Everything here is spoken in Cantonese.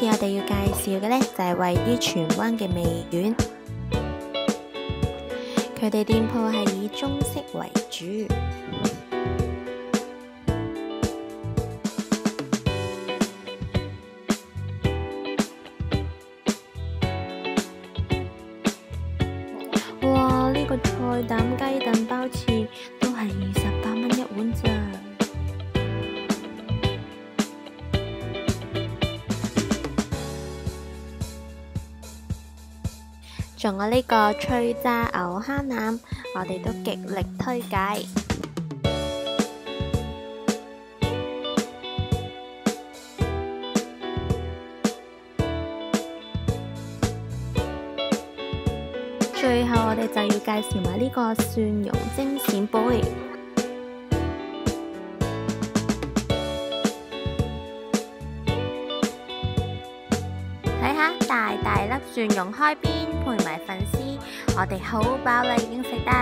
次我哋要介紹嘅呢，就係位於荃灣嘅味苑，佢哋店鋪係以中式為主。哇！呢個菜膽雞燉包翅都係28蚊一碗咋。仲有呢個脆炸牛蝦腩，我哋都極力推介。最後我哋就要介紹埋呢個蒜蓉蒸扇貝，睇下大大粒蒜蓉開邊，配埋粉絲，我哋好飽啦，已經食得。